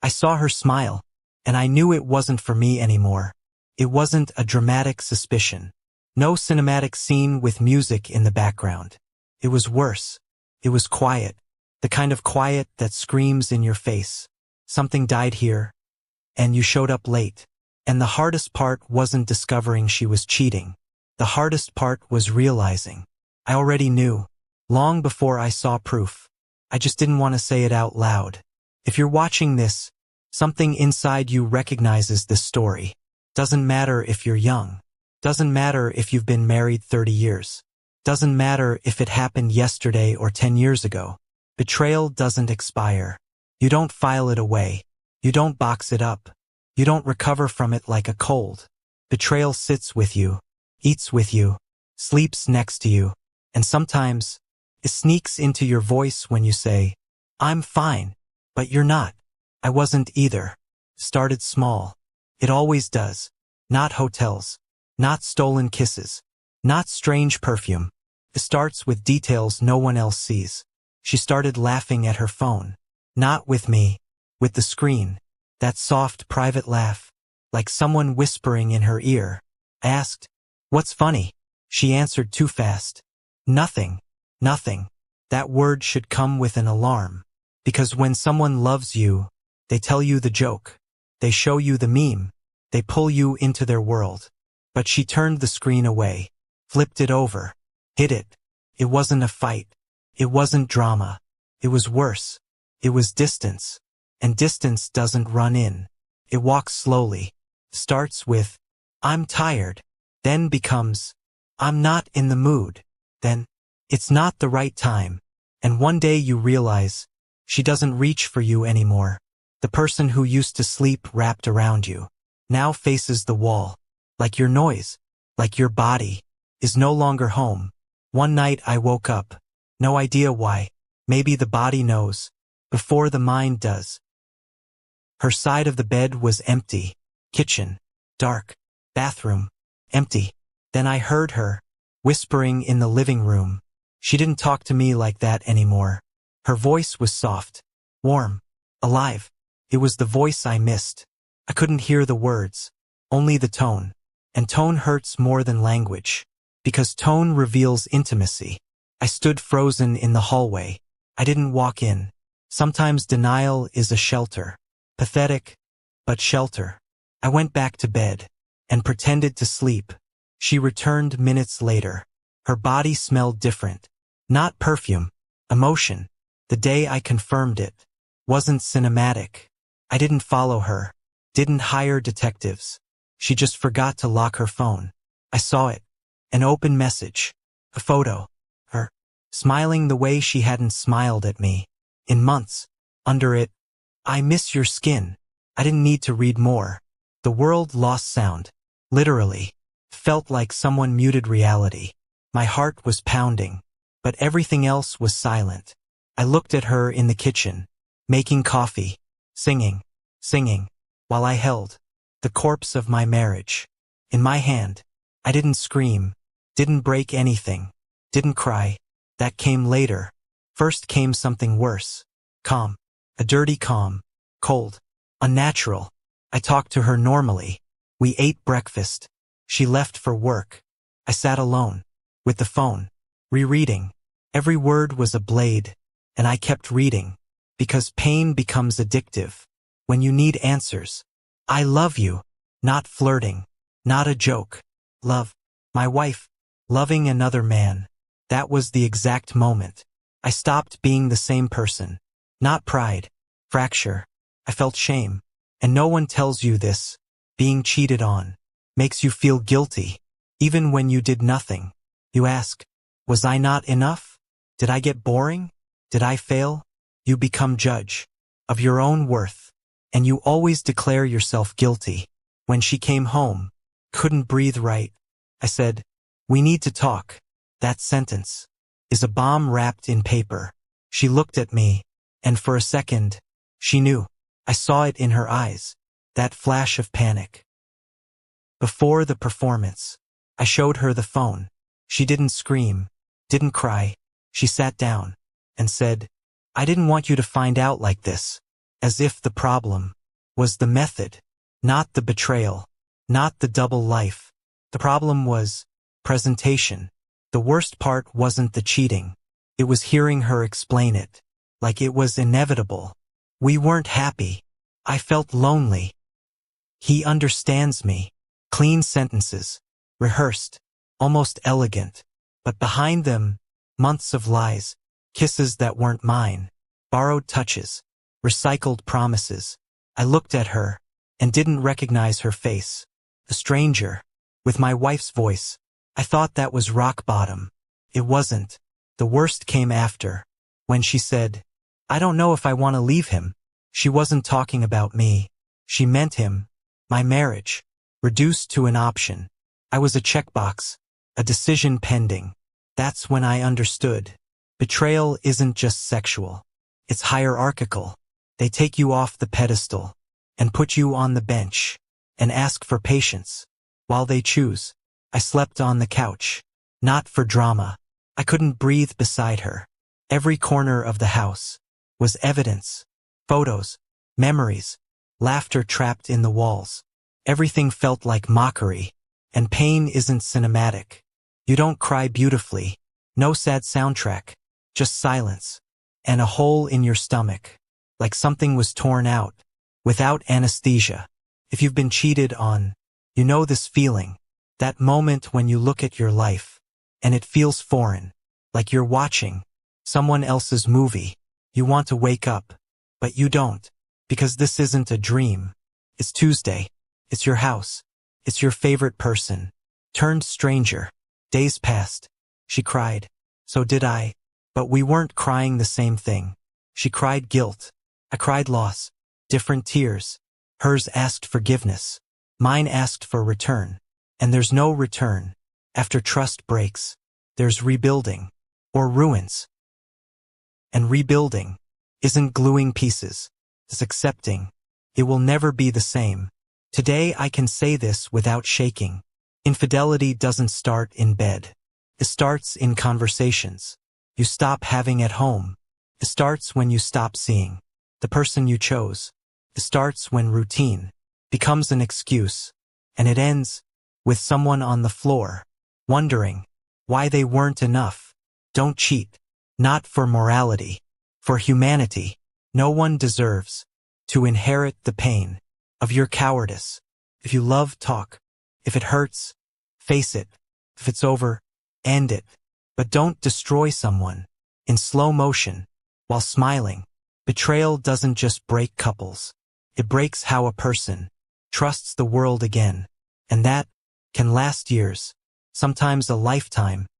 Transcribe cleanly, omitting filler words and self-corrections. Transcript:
I saw her smile, and I knew it wasn't for me anymore. It wasn't a dramatic suspicion. No cinematic scene with music in the background. It was worse. It was quiet. The kind of quiet that screams in your face. Something died here, and you showed up late. And the hardest part wasn't discovering she was cheating. The hardest part was realizing. I already knew, long before I saw proof. I just didn't want to say it out loud. If you're watching this, something inside you recognizes this story. Doesn't matter if you're young. Doesn't matter if you've been married 30 years. Doesn't matter if it happened yesterday or 10 years ago. Betrayal doesn't expire. You don't file it away. You don't box it up. You don't recover from it like a cold. Betrayal sits with you, eats with you, sleeps next to you, and sometimes it sneaks into your voice when you say, "I'm fine," but you're not. I wasn't either. Started small. It always does. Not hotels. Not stolen kisses. Not strange perfume. It starts with details no one else sees. She started laughing at her phone. Not with me. With the screen. That soft, private laugh. Like someone whispering in her ear. I asked, "What's funny?" She answered too fast. "Nothing. Nothing." That word should come with an alarm. Because when someone loves you, they tell you the joke. They show you the meme. They pull you into their world. But she turned the screen away. Flipped it over. Hid it. It wasn't a fight. It wasn't drama. It was worse. It was distance. And distance doesn't run in. It walks slowly. Starts with, "I'm tired." Then becomes, "I'm not in the mood." Then, "It's not the right time." And one day you realize, she doesn't reach for you anymore. The person who used to sleep wrapped around you now faces the wall. Like your noise, like your body, is no longer home. One night I woke up. No idea why. Maybe the body knows. Before the mind does. Her side of the bed was empty. Kitchen. Dark. Bathroom. Empty. Then I heard her, whispering in the living room. She didn't talk to me like that anymore. Her voice was soft. Warm. Alive. It was the voice I missed. I couldn't hear the words. Only the tone. And tone hurts more than language. Because tone reveals intimacy. I stood frozen in the hallway. I didn't walk in. Sometimes denial is a shelter. Pathetic, but shelter. I went back to bed and pretended to sleep. She returned minutes later. Her body smelled different. Not perfume. Emotion. The day I confirmed it. Wasn't cinematic. I didn't follow her. Didn't hire detectives. She just forgot to lock her phone. I saw it. An open message. A photo. Her. Smiling the way she hadn't smiled at me. In months. Under it. "I miss your skin." I didn't need to read more. The world lost sound. Literally. Felt like someone muted reality. My heart was pounding. But everything else was silent. I looked at her in the kitchen. Making coffee. Singing. While I held the corpse of my marriage in my hand. I didn't scream. Didn't break anything. Didn't cry. That came later. First came something worse. Calm. A dirty calm. Cold. Unnatural. I talked to her normally. We ate breakfast. She left for work. I sat alone. With the phone. Rereading. Every word was a blade. And I kept reading. Because pain becomes addictive. When you need answers. "I love you." Not flirting. Not a joke. Love. My wife. Loving another man. That was the exact moment. I stopped being the same person. Not pride. Fracture. I felt shame. And no one tells you this. Being cheated on makes you feel guilty. Even when you did nothing. You ask, was I not enough? Did I get boring? Did I fail? You become judge of your own worth. And you always declare yourself guilty. When she came home, couldn't breathe right. I said, "We need to talk." That sentence is a bomb wrapped in paper. She looked at me, and for a second, she knew. I saw it in her eyes, that flash of panic. Before the performance, I showed her the phone. She didn't scream, didn't cry. She sat down and said, "I didn't want you to find out like this." As if the problem was the method, not the betrayal, not the double life. The problem was presentation. The worst part wasn't the cheating. It was hearing her explain it, like it was inevitable. We weren't happy. I felt lonely. He understands me. Clean sentences, rehearsed, almost elegant, but behind them, months of lies, kisses that weren't mine, borrowed touches, recycled promises. I looked at her and didn't recognize her face. A stranger, with my wife's voice. I thought that was rock bottom. It wasn't. The worst came after, when she said, "I don't know if I want to leave him." She wasn't talking about me. She meant him, my marriage, reduced to an option. I was a checkbox, a decision pending. That's when I understood. Betrayal isn't just sexual. It's hierarchical. They take you off the pedestal and put you on the bench and ask for patience while they choose. I slept on the couch, not for drama. I couldn't breathe beside her. Every corner of the house was evidence, photos, memories, laughter trapped in the walls. Everything felt like mockery, and pain isn't cinematic. You don't cry beautifully. No sad soundtrack, just silence, and a hole in your stomach, like something was torn out, without anesthesia. If you've been cheated on, you know this feeling, that moment when you look at your life, and it feels foreign, like you're watching someone else's movie. You want to wake up, but you don't, because this isn't a dream. It's Tuesday. It's your house. It's your favorite person. Turned stranger. Days passed. She cried. So did I. But we weren't crying the same thing. She cried guilt. I cried loss. Different tears. Hers asked forgiveness. Mine asked for return. And there's no return. After trust breaks, there's rebuilding. Or ruins. And rebuilding isn't gluing pieces. It's accepting. It will never be the same. Today I can say this without shaking. Infidelity doesn't start in bed. It starts in conversations you stop having at home. It starts when you stop seeing the person you chose. It starts when routine becomes an excuse. And it ends with someone on the floor, wondering why they weren't enough. Don't cheat. Not for morality. For humanity. No one deserves to inherit the pain of your cowardice. If you love, talk. If it hurts, face it. If it's over, end it. But don't destroy someone in slow motion while smiling. Betrayal doesn't just break couples. It breaks how a person trusts the world again. And that can last years, sometimes a lifetime.